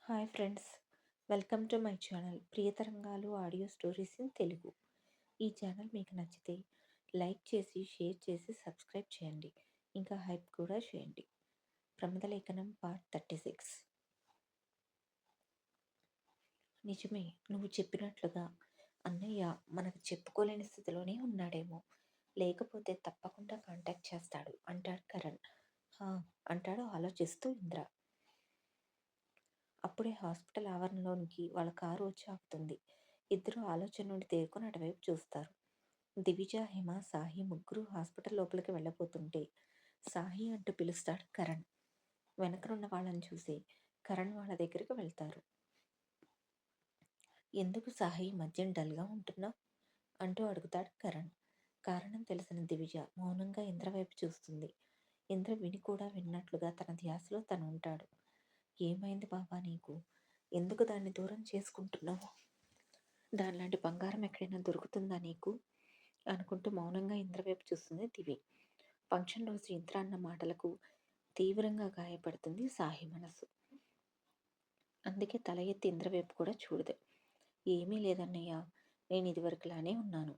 Hi friends, welcome to my channel ప్రియతరంగాలు audio stories in Telugu. ఈ channel మీకు నచ్చితే లైక్ చేసి, షేర్ చేసి, సబ్స్క్రైబ్ చేయండి. ఇంకా హైప్ కూడా చేయండి. ప్రమదలేఖనం పార్ట్ 36. నిజమే, నువ్వు చెప్పినట్లుగా అన్నయ్య మనకు చెప్పుకోలేని స్థితిలోనే ఉన్నాడేమో. లేకపోతే తప్పకుండా కాంటాక్ట్ చేస్తాడు అంటాడు కరణ్. హా అంటాడు ఆలోచిస్తూ ఇంద్ర. అప్పుడే హాస్పిటల్ ఆవరణలోనికి వాళ్ళ కారు వచ్చి ఆపుతుంది. ఇద్దరు ఆలోచన నుండి తేరుకొని అటువైపు చూస్తారు. దివిజ, హిమ, సాహి ముగ్గురు హాస్పిటల్ లోపలికి వెళ్ళబోతుంటే సాహి అంటూ పిలుస్తాడు కరణ్. వెనకనున్న వాళ్ళని చూసి కరణ్ వాళ్ళ దగ్గరికి వెళ్తారు. ఎందుకు సాహి మధ్యం డల్గా ఉంటున్నావు అంటూ అడుగుతాడు కరణ్. కారణం తెలిసిన దివిజ మౌనంగా ఇంద్ర వైపు చూస్తుంది. ఇంద్ర విని కూడా విన్నట్లుగా తన ధ్యాసలో తను ఉంటాడు. ఏమైంది బాబా నీకు? ఎందుకు దాన్ని దూరం చేసుకుంటున్నావు? దానిలాంటి బంగారం ఎక్కడైనా దొరుకుతుందా నీకు అనుకుంటూ మౌనంగా ఇంద్ర వైపు చూస్తుంది దివి. ఫంక్షన్ రోజు ఇంద్ర అన్న మాటలకు తీవ్రంగా గాయపడుతుంది సాహి మనసు. అందుకే తల ఎత్తి ఇంద్ర వైపు కూడా చూడదు. ఏమీ లేదన్నయ్య, నేను ఇదివరకులానే ఉన్నాను.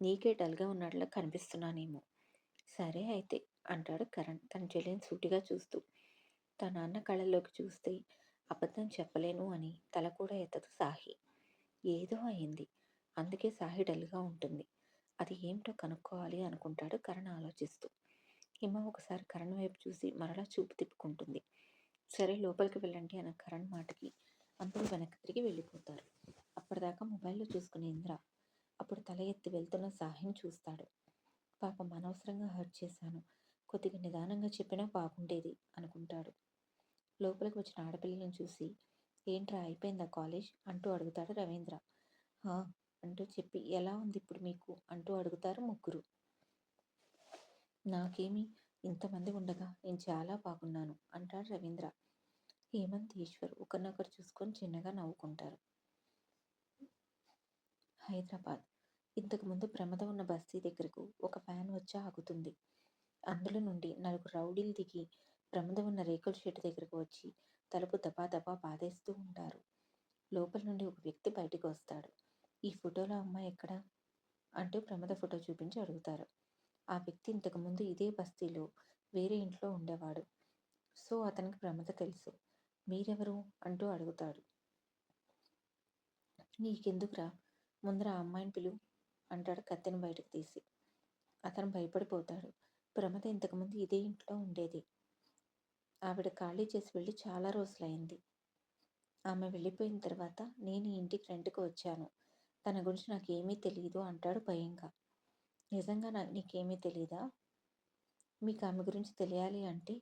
నీకే డల్గా ఉన్నట్లా కనిపిస్తున్నానేమో. సరే అయితే అంటాడు కరణ్ తన చెల్లిని సూటిగా చూస్తూ. తన నాన్న కళ్ళల్లోకి చూస్తే అబద్ధం చెప్పలేను అని తల కూడా ఎత్తదు సాహి. ఏదో అయింది, అందుకే సాహి డల్గా ఉంటుంది. అది ఏమిటో కనుక్కోవాలి అనుకుంటాడు కరణ్ ఆలోచిస్తూ. హిమ ఒకసారి కరణ్ వైపు చూసి మరలా చూపు తిప్పుకుంటుంది. సరే లోపలికి వెళ్ళండి అన్న కరణ్ మాటకి అందరూ వెనక్కి తిరిగి వెళ్ళిపోతారు. అప్పటిదాకా మొబైల్లో చూసుకునే ఇంద్ర అప్పుడు తల ఎత్తి వెళ్తున్న సాహిని చూస్తాడు. పాపం అనవసరంగా హర్ట్ చేశాను, కొద్దిగా నిదానంగా చెప్పినా బాగుండేది అనుకుంటాడు. లోపలికి వచ్చిన ఆడపిల్లని చూసి ఏంట్రా అయిపోయిందా కాలేజ్ అంటూ అడుగుతాడు రవీంద్ర. హా అంటూ చెప్పి ఎలా ఉంది ఇప్పుడు మీకు అంటూ అడుగుతారు ముగ్గురు. నాకేమి, ఇంతమంది ఉండగా నేను చాలా బాగున్నాను అంటాడు రవీంద్ర. హేమంత్, ఈశ్వర్ ఒకరినొకరు చూసుకొని చిన్నగా నవ్వుకుంటారు. హైదరాబాద్. ఇంతకుముందు ప్రమాదం ఉన్న బస్తీ దగ్గరకు ఒక వ్యాన్ వచ్చి ఆగుతుంది. అందులో నుండి నలుగురు రౌడీలు దిగి ప్రమాదం ఉన్న రేకుల షెడ్ దగ్గరకు వచ్చి తలుపు దబా దబా బాధేస్తూ ఉంటారు. లోపల నుండి ఒక వ్యక్తి బయటకు వస్తాడు. ఈ ఫోటోలో అమ్మాయి ఎక్కడా అంటూ ప్రమాద ఫోటో చూపించి అడుగుతారు. ఆ వ్యక్తి ఇంతకుముందు ఇదే బస్తీలో వేరే ఇంట్లో ఉండేవాడు. సో అతనికి ప్రమాద తెలుసు. మీరెవరు అంటూ అడుగుతాడు. నీకెందుకురా, ముందర ఆ అమ్మాయిని పిలువు అంటాడు కత్తిని బయటకు తీసి. అతను భయపడిపోతాడు. ప్రమద ఇంతకుముందు ఇదే ఇంట్లో ఉండేది. ఆవిడ ఖాళీ చేసి వెళ్ళి చాలా రోజులైంది. ఆమె వెళ్ళిపోయిన తర్వాత నేను ఈ ఇంటికి రెంట్కి వచ్చాను. తన గురించి నాకేమీ తెలియదు అంటాడు భయంగా. నిజంగా నీకేమీ తెలీదా? మీకు ఆమె గురించి తెలియాలి అంటే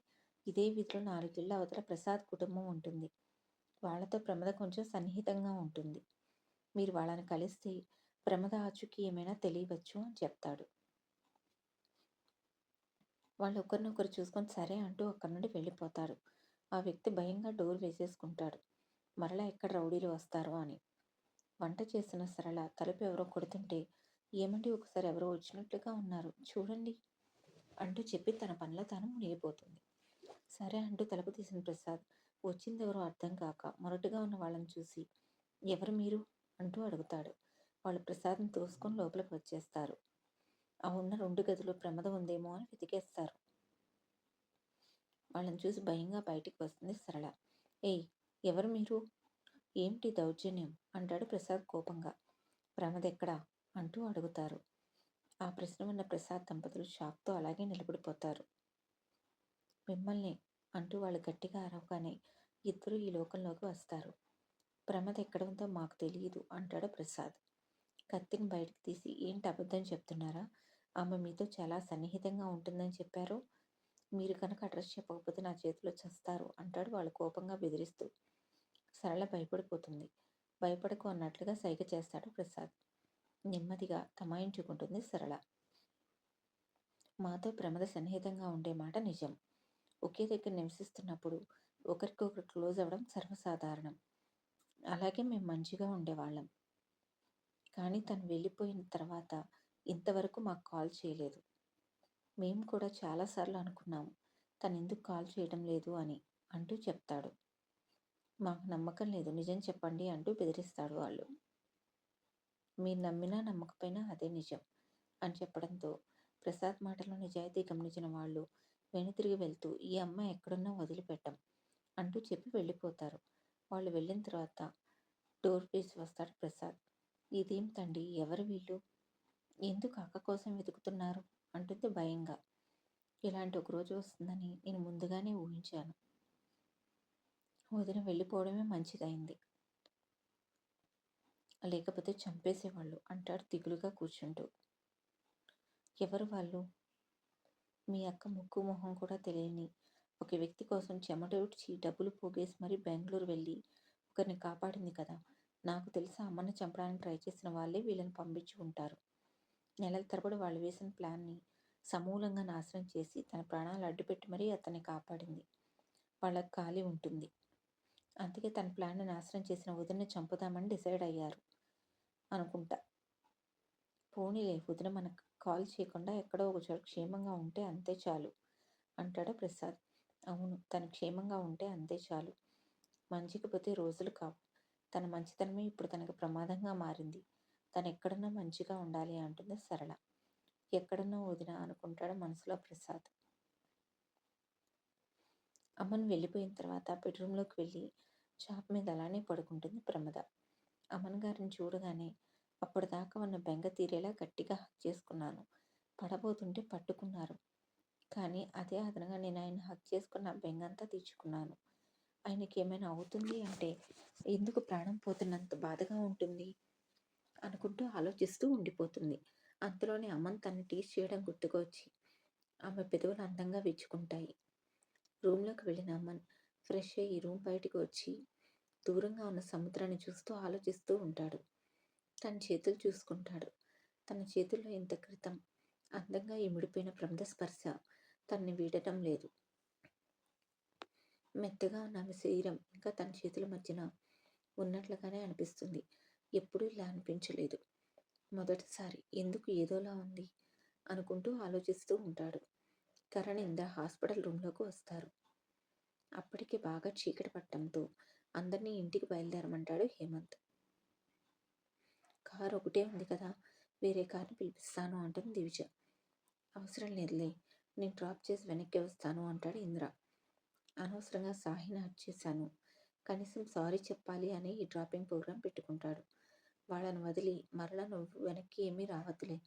ఇదే వీధిలో 4 ఇళ్ళ అవతల ప్రసాద్ కుటుంబం ఉంటుంది. వాళ్ళతో ప్రమద కొంచెం సన్నిహితంగా ఉంటుంది. మీరు వాళ్ళని కలిస్తే ప్రమద ఆచూకీ ఏమైనా తెలియవచ్చు అని చెప్తాడు. వాళ్ళు ఒకరినొకరు చూసుకొని సరే అంటూ అక్కడి నుండి వెళ్ళిపోతారు. ఆ వ్యక్తి భయంగా డోర్ వేసేసుకుంటాడు. మరలా ఎక్కడ రౌడీలు వస్తారో అని. వంట చేసిన సరళ తలుపు ఎవరో కొడుతుంటే ఏమండి ఒకసారి ఎవరో వచ్చినట్లుగా ఉన్నారు చూడండి అంటూ చెప్పి తన పనిలో తాను మునిగిపోతుంది. సరే అంటూ తలుపు తీసిన ప్రసాద్ వచ్చిందెవరో అర్థం కాక మొరటుగా ఉన్న వాళ్ళని చూసి ఎవరు మీరు అంటూ అడుగుతాడు. వాళ్ళు ప్రసాద్ని తోసుకొని లోపలికి వచ్చేస్తారు. ఆ ఉన్న 2 గదులు ప్రమాదం ఉందేమో అని వెతికేస్తారు. వాళ్ళని చూసి భయంగా బయటికి వస్తుంది సరళ. ఏయ్, ఎవరు మీరు? ఏమిటి దౌర్జన్యం అంటాడు ప్రసాద్ కోపంగా. ప్రమద ఎక్కడా అంటూ అడుగుతారు. ఆ ప్రశ్న విన్న ప్రసాద్ దంపతులు షాక్తో అలాగే నిలబడిపోతారు. మిమ్మల్ని అంటూ వాళ్ళు గట్టిగా అరవగానే ఇద్దరు ఈ లోకంలోకి వస్తారు. ప్రమద ఎక్కడ ఉందో మాకు తెలియదు అంటాడు ప్రసాద్. కత్తిని బయటకు తీసి ఏంటి అబద్ధం చెప్తున్నారా? ఆమె మీతో చాలా సన్నిహితంగా ఉంటుందని చెప్పారు. మీరు కనుక అడ్రస్ చెప్పకపోతే నా చేతిలో చస్తారు అంటాడు వాళ్ళు కోపంగా బెదిరిస్తూ. సరళ భయపడిపోతుంది. భయపడకు అన్నట్లుగా సైగ చేస్తాడు ప్రసాద్. నెమ్మదిగా తమాయించుకుంటుంది సరళ. మాతో ప్రమద సన్నిహితంగా ఉండే మాట నిజం. ఒకే దగ్గర నివసిస్తున్నప్పుడు ఒకరికొకరు క్లోజ్ అవ్వడం సర్వసాధారణం. అలాగే మేము మంచిగా ఉండేవాళ్ళం. కానీ తను వెళ్ళిపోయిన తర్వాత ఇంతవరకు మాకు కాల్ చేయలేదు. మేము కూడా చాలాసార్లు అనుకున్నాము తను ఎందుకు కాల్ చేయడం లేదు అని అంటూ చెప్తాడు. మాకు నమ్మకం లేదు, నిజం చెప్పండి అంటూ బెదిరిస్తాడు వాళ్ళు. మీరు నమ్మినా నమ్మకపోయినా అదే నిజం అని చెప్పడంతో ప్రసాద్ మాటలో నిజాయితీ గమనించిన వాళ్ళు వెనుతిరిగి వెళ్తూ ఈ అమ్మాయి ఎక్కడున్నా వదిలిపెట్టం అంటూ చెప్పి వెళ్ళిపోతారు. వాళ్ళు వెళ్ళిన తర్వాత డోర్ తీసి వస్తాడు ప్రసాద్. ఇదేం తండ్రి, ఎవరు వీళ్ళు, ఎందుకు అక్క కోసం వెతుకుతున్నారు అంటుంది భయంగా. ఇలాంటి ఒక రోజు వస్తుందని నేను ముందుగానే ఊహించాను. వదిన వెళ్ళిపోవడమే మంచిదైంది, లేకపోతే చంపేసేవాళ్ళు అంటాడు దిగులుగా కూర్చుంటూ. ఎవరు వాళ్ళు? మీ అక్క ముక్కు మొహం కూడా తెలియని ఒక వ్యక్తి కోసం చెమటోడ్చి డబ్బులు పోగేసి మరీ బెంగళూరు వెళ్ళి ఒకరిని కాపాడింది కదా. నాకు తెలిసి అమ్మని చంపడానికి ట్రై చేసిన వాళ్ళే వీళ్ళని పంపించి ఉంటారు. నెలల తరబడి వాళ్ళు వేసిన ప్లాన్ని సమూలంగా నాశనం చేసి తన ప్రాణాలు అడ్డుపెట్టి మరీ అతన్ని కాపాడింది. వాళ్ళకి ఖాళీ ఉంటుంది, అందుకే తన ప్లాన్ని నాశనం చేసిన వదిన్ని చంపుదామని డిసైడ్ అయ్యారు అనుకుంటా. పోనీలే, వదిన మనకు కాల్ చేయకుండా ఎక్కడో ఒక చోట క్షేమంగా ఉంటే అంతే చాలు అంటాడు ప్రసాద్. అవును, తను క్షేమంగా ఉంటే అంతే చాలు. మంచికి పోతే రోజులు కావు. తన మంచితనమే ఇప్పుడు తనకు ప్రమాదంగా మారింది. తను ఎక్కడున్నా మంచిగా ఉండాలి అంటుంది సరళ. ఎక్కడున్నా వదిన అనుకుంటాడు మనసులో ప్రసాద్. అమ్మను వెళ్ళిపోయిన తర్వాత బెడ్రూమ్లోకి వెళ్ళి చాప మీద అలానే పడుకుంటుంది ప్రమద. అమ్మన్ గారిని చూడగానే అప్పటిదాకా ఉన్న బెంగ తీరేలా గట్టిగా హక్ చేసుకున్నాను. పడబోతుంటే పట్టుకున్నారు, కానీ అదే అదనంగా నేను ఆయన హక్ చేసుకున్న బెంగంతా తీర్చుకున్నాను. ఆయనకి ఏమైనా అవుతుంది అంటే ఎందుకు ప్రాణం పోతున్నంత బాధగా ఉంటుంది అనుకుంటూ ఆలోచిస్తూ ఉండిపోతుంది. అంతలోనే అమ్మన్ తనని టీస్ చేయడం గుర్తుకొచ్చి ఆమె పెదవులు అందంగా విచ్చుకుంటాయి. రూమ్లోకి వెళ్ళిన అమ్మన్ ఫ్రెష్ అయ్యి రూమ్ బయటికి వచ్చి దూరంగా ఉన్న సముద్రాన్ని చూస్తూ ఆలోచిస్తూ ఉంటాడు. తన చేతులు చూసుకుంటాడు. తన చేతుల్లో ఇంత క్రితం అందంగా ఇమిడిపోయిన ప్రమద స్పర్శ తనని వీడటం లేదు. మెత్తగా ఉన్న ఆమె శరీరం ఇంకా తన చేతుల మధ్యన ఉన్నట్లుగానే అనిపిస్తుంది. ఎప్పుడూ ఇలా అనిపించలేదు. మొదటిసారి ఎందుకు ఏదోలా ఉంది అనుకుంటూ ఆలోచిస్తూ ఉంటాడు. కరణ్ ఇందా హాస్పిటల్ రూమ్లోకి వస్తారు. అప్పటికే బాగా చీకటి పట్టడంతో అందరినీ ఇంటికి బయలుదేరమంటాడు హేమంత్. కారు ఒకటే ఉంది కదా, వేరే కార్ని పిలిపిస్తాను అంటుంది దివిజ. అవసరం లేదులే, నేను డ్రాప్ చేసి వెనక్కి వస్తాను అంటాడు ఇంద్ర. అనవసరంగా సాహిని హర్ట్ చేశాను, కనీసం సారీ చెప్పాలి అని ఈ డ్రాపింగ్ ప్రోగ్రాం పెట్టుకుంటాడు. వాళ్ళని వదిలి మరలా నువ్వు వెనక్కి ఏమీ రావద్దులే.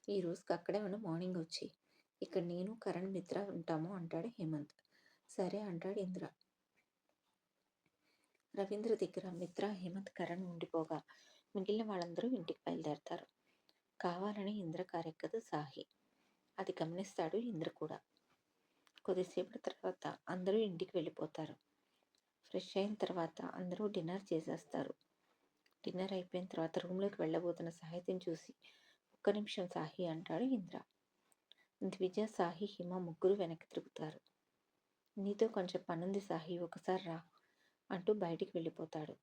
ఈ రోజుకి అక్కడే ఉన్న మార్నింగ్ వచ్చి ఇక్కడ నేను కరణ్ మిత్ర ఉంటాము అంటాడు హేమంత్. సరే అంటాడు ఇంద్ర. రవీంద్ర దగ్గర మిత్ర, హేమంత్, కరణ్ ఉండిపోగా మిగిలిన వాళ్ళందరూ ఇంటికి బయలుదేరతారు. కావాలని ఇంద్ర కారెక్కదు సాహి. అది గమనిస్తాడు ఇంద్ర కూడా. కొద్దిసేపటి తర్వాత అందరూ ఇంటికి వెళ్ళిపోతారు. ఫ్రెష్ అయిన తర్వాత అందరూ డిన్నర్ చేసేస్తారు. డిన్నర్ అయిపోయిన తర్వాత రూమ్లోకి వెళ్ళబోతున్న సాహితిని చూసి ఒక్క నిమిషం సాహి అంటాడు ఇంద్ర. ద్విజ, సాహి, హిమ ముగ్గురు వెనక్కి తిరుగుతారు. నీతో కొంచెం పనుంది సాహి, ఒకసారి రా అంటూ బయటికి వెళ్ళిపోతాడు.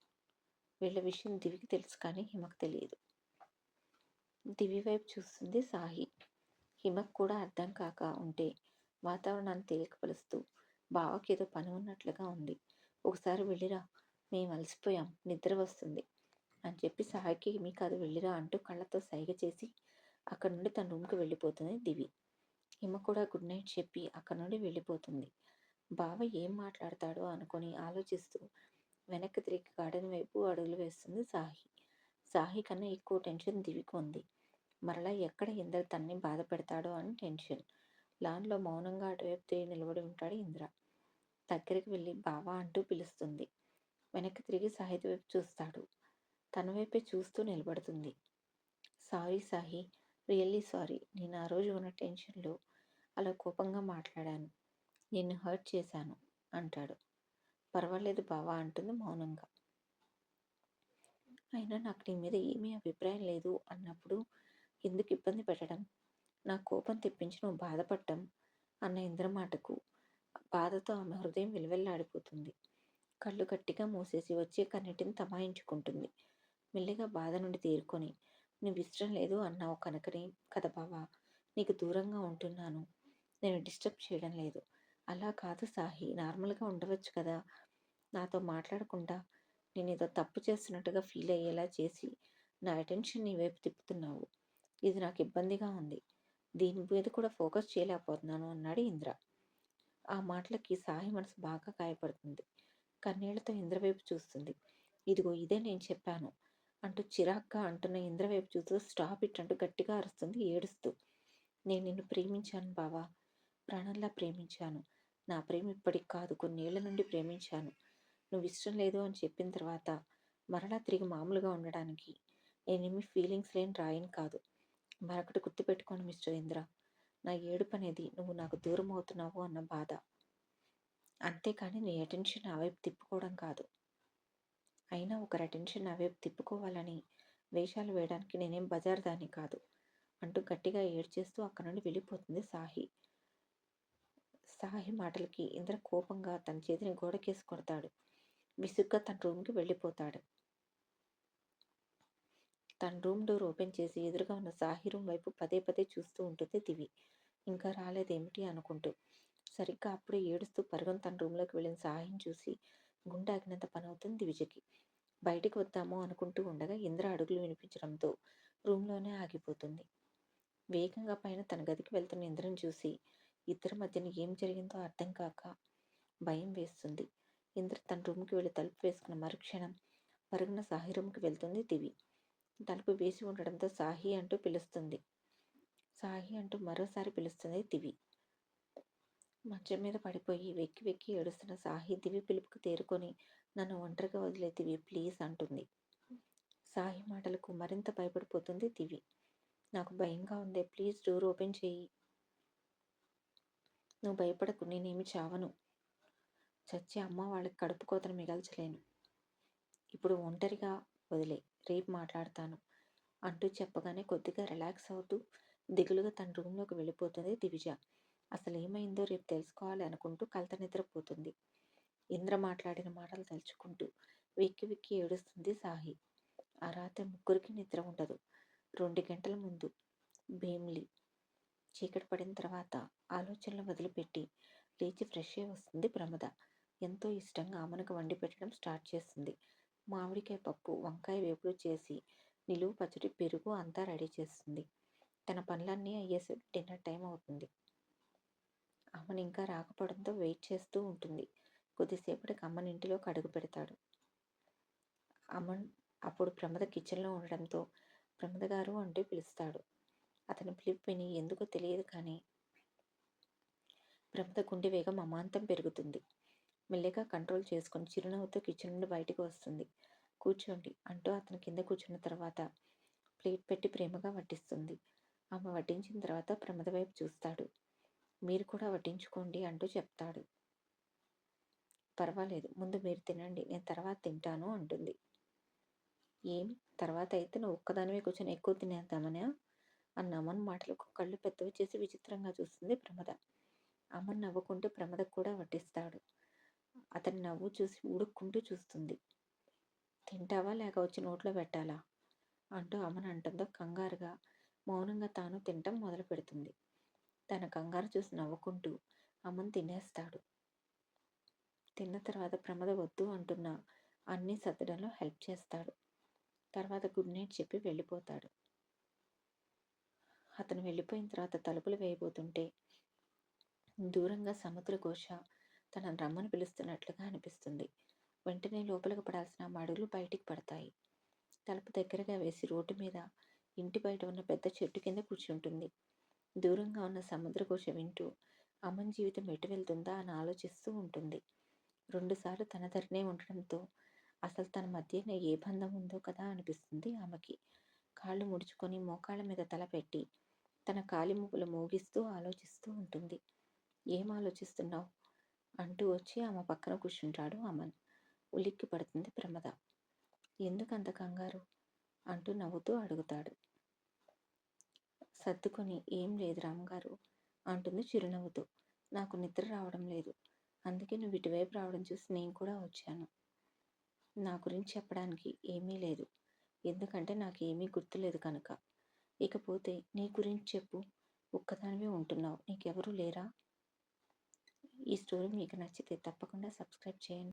వీళ్ళ విషయం దివికి తెలుసు కానీ హిమకు తెలియదు. దివి వైపు చూస్తుంది సాహి. హిమకు కూడా అర్థం కాక ఉంటే వాతావరణాన్ని తేలికపరుస్తూ బావకి ఏదో పని ఉన్నట్లుగా ఉంది, ఒకసారి వెళ్ళిరా, మేము అలసిపోయాం, నిద్ర వస్తుంది అని చెప్పి సాహికి హిమి కాదు వెళ్ళిరా అంటూ కళ్ళతో సైగ చేసి అక్కడి నుండి తన రూమ్కి వెళ్ళిపోతుంది దివి. హిమ కూడా గుడ్ నైట్ చెప్పి అక్కడి నుండి వెళ్ళిపోతుంది. బావ ఏం మాట్లాడతాడో అనుకొని ఆలోచిస్తూ వెనక్కి తిరిగి గార్డెన్ వైపు అడుగులు వేస్తుంది సాహి. సాహి కన్నా ఎక్కువ టెన్షన్ దివికి ఉంది. మరలా ఎక్కడ ఇంద్ర తన్ని బాధ పెడతాడో అని టెన్షన్. లాన్లో మౌనంగా అటువైపు తిరిగి నిలబడి ఉంటాడు ఇంద్ర. దగ్గరికి వెళ్ళి బావా అంటూ పిలుస్తుంది. వెనక్కి తిరిగి సాహితి వైపు చూస్తాడు. తన వైపే చూస్తూ నిలబడుతుంది. సారీ సాహి, రియల్లీ సారీ, నేను ఆ రోజు ఉన్న టెన్షన్లో అలా కోపంగా మాట్లాడాను, నిన్ను హర్ట్ చేశాను అంటాడు. పర్వాలేదు బావా అంటుంది మౌనంగా. అయినా నాకు నీ మీద ఏమీ అభిప్రాయం లేదు అన్నప్పుడు ఎందుకు ఇబ్బంది పెట్టడం, నా కోపం తెప్పించి నువ్వు బాధపడటం అన్న ఇంద్ర మాటకు బాధతో ఆమె హృదయం విలువెల్లాడిపోతుంది. కళ్ళు గట్టిగా మూసేసి వచ్చే కన్నిటిని తమాయించుకుంటుంది. మెల్లిగా బాధ నుండి తేరుకొని నువ్వు ఇష్టం లేదు అన్నావు కనుకనే కదా బావా నీకు దూరంగా ఉంటున్నాను, నేను డిస్టర్బ్ చేయడం లేదు. అలా కాదు సాహి, నార్మల్గా ఉండవచ్చు కదా, నాతో మాట్లాడకుండా నేనేదో తప్పు చేస్తున్నట్టుగా ఫీల్ అయ్యేలా చేసి నా అటెన్షన్ నీ వైపు తిప్పుతున్నావు. ఇది నాకు ఇబ్బందిగా ఉంది. దీని మీద కూడా ఫోకస్ చేయలేకపోతున్నాను అన్నాడు ఇంద్ర. ఆ మాటలకి సాయి మనసు బాగా గాయపడుతుంది. కన్నీళ్లతో ఇంద్ర వైపు చూస్తుంది. ఇదిగో ఇదే నేను చెప్పాను అంటూ చిరాగ్గా అంటున్న ఇంద్ర వైపు చూస్తూ స్టాప్ ఇట్ అంటూ గట్టిగా అరుస్తుంది ఏడుస్తూ. నేను నిన్ను ప్రేమించాను బావా, ప్రాణంలా ప్రేమించాను. నా ప్రేమ ఇప్పటికి కాదు, కొన్నేళ్ల నుండి ప్రేమించాను. నువ్వు ఇష్టం లేదు అని చెప్పిన తర్వాత మరలా తిరిగి మామూలుగా ఉండడానికి నేనేమి ఫీలింగ్స్ లేని రాయని కాదు. మరొకటి గుర్తుపెట్టుకోను మిస్టర్ ఇంద్ర, నా ఏడుపు అనేది నువ్వు నాకు దూరం అవుతున్నావు అన్న బాధ. అంతేకాని నీ అటెన్షన్ నా వైపు తిప్పుకోవడం కాదు. అయినా ఒకరి అటెన్షన్ నా వైపు తిప్పుకోవాలని వేషాలు వేయడానికి నేనేం బజార్ దాన్ని కాదు అంటూ గట్టిగా ఏడ్చేస్తూ అక్కడి నుండి వెళ్ళిపోతుంది సాహి. సాహి మాటలకి ఇంద్ర కోపంగా తన చేతిని గోడకేసి కొడతాడు. విసుగ్గా తన రూమ్కి వెళ్ళిపోతాడు. తన రూమ్ డోర్ ఓపెన్ చేసి ఎదురుగా ఉన్న సాహి రూమ్ వైపు పదే పదే చూస్తూ ఉంటుంది దివి. ఇంకా రాలేదేమిటి అనుకుంటూ. సరిగ్గా అప్పుడే ఏడుస్తూ పరుగున తన రూమ్లోకి వెళ్ళిన సాహిని చూసి గుండె ఆగినంత పని అవుతుంది దివిజకి. బయటికి వద్దాము అనుకుంటూ ఉండగా ఇంద్ర అడుగులు వినిపించడంతో రూమ్లోనే ఆగిపోతుంది. వేగంగా పైన తన గదికి వెళ్తున్న ఇంద్రని చూసి ఇద్దరి మధ్యన ఏం జరిగిందో అర్థం కాక భయం వేస్తుంది. ఇంద్ర తన రూమ్కి వెళ్ళి తలుపు వేసుకున్న మరుక్షణం పరుగున సాహి రూమ్కి వెళ్తుంది దివి. తలుపు వేసి ఉండడంతో సాహి అంటూ పిలుస్తుంది. సాహి అంటూ మరోసారి పిలుస్తుంది దివి. మంచం మీద పడిపోయి వెక్కి వెక్కి ఏడుస్తున్న సాహి దివి పిలుపుకు తేరుకొని నన్ను ఒంటరిగా వదిలే దివి ప్లీజ్ అంటుంది. సాహి మాటలకు మరింత భయపడిపోతుంది దివి. నాకు భయంగా ఉందే, ప్లీజ్ డోర్ ఓపెన్ చేయి. నువ్వు భయపడకు, నేనేమి చావను. చచ్చి అమ్మ వాళ్ళకి కడుపు కోతను మిగల్చలేను. ఇప్పుడు ఒంటరిగా వదిలే, రేపు మాట్లాడతాను అంటూ చెప్పగానే కొద్దిగా రిలాక్స్ అవుతూ దిగులుగా తన రూమ్లోకి వెళ్ళిపోతుంది దివిజ. అసలు ఏమైందో రేపు తెలుసుకోవాలి అనుకుంటూ కలత నిద్రపోతుంది. ఇంద్ర మాట్లాడిన మాటలు తలుచుకుంటూ వెక్కి వెక్కి ఏడుస్తుంది సాహి. ఆ రాత్రి ముగ్గురికి నిద్ర ఉండదు. 2 గంటల ముందు భీమ్లీ చీకటి పడిన తర్వాత ఆలోచనలు వదిలిపెట్టి లేచి ఫ్రెష్ అయి వస్తుంది ప్రమద. ఎంతో ఇష్టంగా అమ్మనకు వండి పెట్టడం స్టార్ట్ చేస్తుంది. మామిడికాయ పప్పు, వంకాయ వేపుడు చేసి నిలువు పచ్చడి, పెరుగు అంతా రెడీ చేస్తుంది. తన పనులన్నీ అయ్యేసరికి డిన్నర్ టైం అవుతుంది. అమ్మని ఇంకా రాకపోవడంతో వెయిట్ చేస్తూ ఉంటుంది. కొద్దిసేపటికి అమ్మని ఇంటిలోకి అడుగు పెడతాడు. అమ్మన్ అప్పుడు ప్రమద కిచెన్లో ఉండడంతో ప్రమద గారు అంటూ పిలుస్తాడు. అతని పిలుపు విని ఎందుకో తెలియదు కానీ ప్రమద గుండె వేగం అమాంతం పెరుగుతుంది. మెల్లిగా కంట్రోల్ చేసుకొని చిరునవ్వుతో కిచెన్ నుండి బయటకు వస్తుంది. కూర్చోండి అంటూ అతను కింద కూర్చున్న తర్వాత ప్లేట్ పెట్టి ప్రేమగా వడ్డిస్తుంది. ఆమె వడ్డించిన తర్వాత ప్రమద వైపు చూస్తాడు. మీరు కూడా వడ్డించుకోండి అంటూ చెప్తాడు. పర్వాలేదు, ముందు మీరు తినండి, నేను తర్వాత తింటాను అంటుంది. ఏం తర్వాత అయితే నువ్వు ఒక్కదానివే కూర్చొని ఎక్కువ తినేద్దామనా అన్న అమ్మన్ మాటలకు కళ్ళు పెద్దవి చేసి విచిత్రంగా చూస్తుంది ప్రమద. అమ్మన్ నవ్వుకుంటూ ప్రమదకు కూడా వడ్డిస్తాడు. అతని నవ్వు చూసి ఊడుక్కుంటూ చూస్తుంది. తింటావా లేక వచ్చి నోట్లో పెట్టాలా అంటూ అమ్మన్ అంటుందో కంగారుగా మౌనంగా తాను తినటం మొదలు పెడుతుంది. తన కంగారు చూసి నవ్వుకుంటూ అమ్మన్ తినేస్తాడు. తిన్న తర్వాత ప్రమద వద్దు అంటున్నా అన్నీ సర్దడంలో హెల్ప్ చేస్తాడు. తర్వాత గుడ్ నైట్ చెప్పి వెళ్ళిపోతాడు. అతను వెళ్ళిపోయిన తర్వాత తలుపులు వేయబోతుంటే దూరంగా సముద్ర ఘోష తనను రమ్మని పిలుస్తున్నట్లుగా అనిపిస్తుంది. వెంటనే లోపలికి పడాల్సిన అడుగులు బయటికి పడతాయి. తలుపు దగ్గరగా వేసి రోడ్డు మీద ఇంటి బయట ఉన్న పెద్ద చెట్టు కింద కూర్చుంటుంది. దూరంగా ఉన్న సముద్ర ఘోష వింటూ అమ్మన్ జీవితం ఎటు వెళ్తుందా అని ఆలోచిస్తూ ఉంటుంది. 2 సార్లు తన ధరనే ఉండడంతో అసలు తన మధ్యన ఏ బంధం ఉందో కదా అనిపిస్తుంది ఆమెకి. కాళ్ళు ముడుచుకొని మోకాళ్ళ మీద తల పెట్టి తన కాలి మువ్వులు మోగిస్తూ ఆలోచిస్తూ ఉంటుంది. ఏం ఆలోచిస్తున్నావు అంటూ వచ్చి ఆమె పక్కన కూర్చుంటాడు అమన్. ఉలిక్కి పడుతుంది ప్రమద. ఎందుకంత కంగారు అంటూ నవ్వుతూ అడుగుతాడు. సర్దుకొని ఏం లేదు రామగారు అంటుంది చిరునవ్వుతూ. నాకు నిద్ర రావడం లేదు, అందుకే నువ్వు ఇటువైపు రావడం చూసి నేను కూడా వచ్చాను. నా గురించి చెప్పడానికి ఏమీ లేదు, ఎందుకంటే నాకు ఏమీ గుర్తులేదు కనుక. ఇకపోతే నీ గురించి చెప్పు, ఒక్కదానివే ఉంటున్నావు, నీకెవరూ లేరా? ఈ స్టోరీ మీకు నచ్చితే తప్పకుండా సబ్స్క్రైబ్ చేయండి.